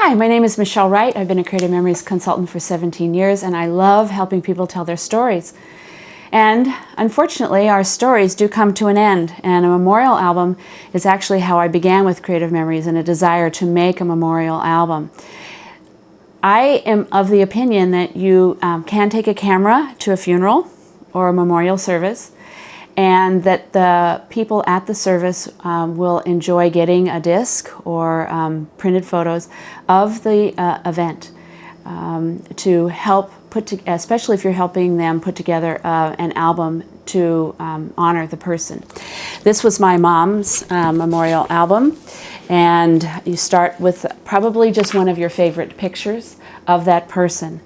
Hi, my name is Michele Wright. I've been a Creative Memories consultant for 17 years, and I love helping people tell their stories. And unfortunately, our stories do come to an end, and a memorial album is actually how I began with Creative Memories and a desire to make a memorial album. I am of the opinion that you can take a camera to a funeral or a memorial service, and that the people at the service will enjoy getting a disc or printed photos of the event to help especially if you're helping them put together an album to honor the person. This was my mom's memorial album, and you start with probably just one of your favorite pictures of that person,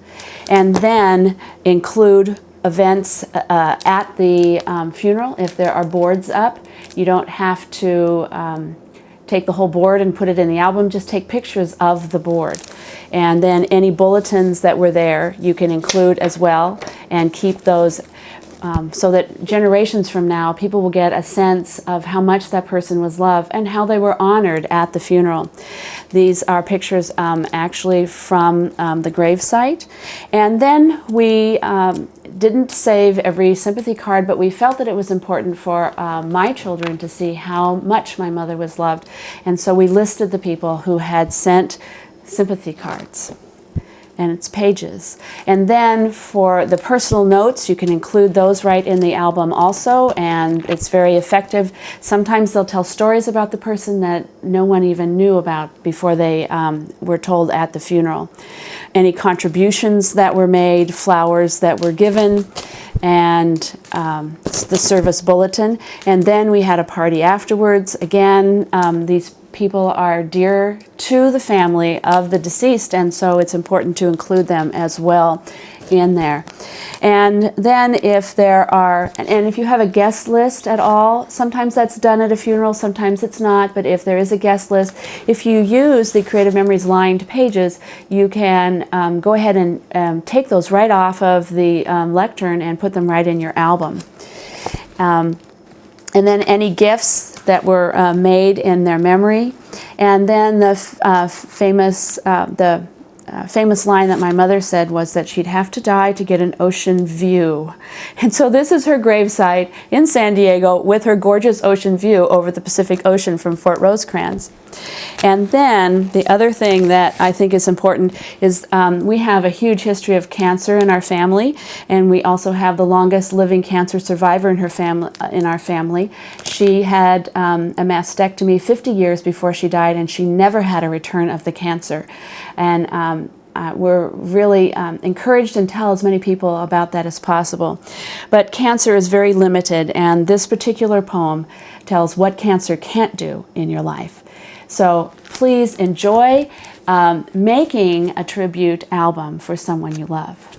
and then include events at the funeral. If there are boards up, you don't have to take the whole board and put it in the album, just take pictures of the board. And then any bulletins that were there you can include as well, and keep those so that generations from now people will get a sense of how much that person was loved and how they were honored at the funeral. These are pictures actually from the gravesite. And then we didn't save every sympathy card, but we felt that it was important for my children to see how much my mother was loved. And so we listed the people who had sent sympathy cards, and it's pages. And then for the personal notes, you can include those right in the album also, and it's very effective. Sometimes they'll tell stories about the person that no one even knew about before they were told at the funeral. Any contributions that were made, flowers that were given, and the service bulletin. And then we had a party afterwards. Again, these people are dear to the family of the deceased, and so it's important to include them as well in there. And then if there are, and if you have a guest list at all, sometimes that's done at a funeral, sometimes it's not, but if there is a guest list, if you use the Creative Memories lined pages, you can go ahead and take those right off of the lectern and put them right in your album. And then any gifts that were made in their memory, and then the famous line that my mother said was that she'd have to die to get an ocean view. And so this is her gravesite in San Diego with her gorgeous ocean view over the Pacific Ocean from Fort Rosecrans. And then the other thing that I think is important is we have a huge history of cancer in our family, and we also have the longest living cancer survivor in our family. She had a mastectomy 50 years before she died, and she never had a return of the cancer. And we're really encouraged and tell as many people about that as possible. But cancer is very limited, and this particular poem tells what cancer can't do in your life. So please enjoy making a tribute album for someone you love.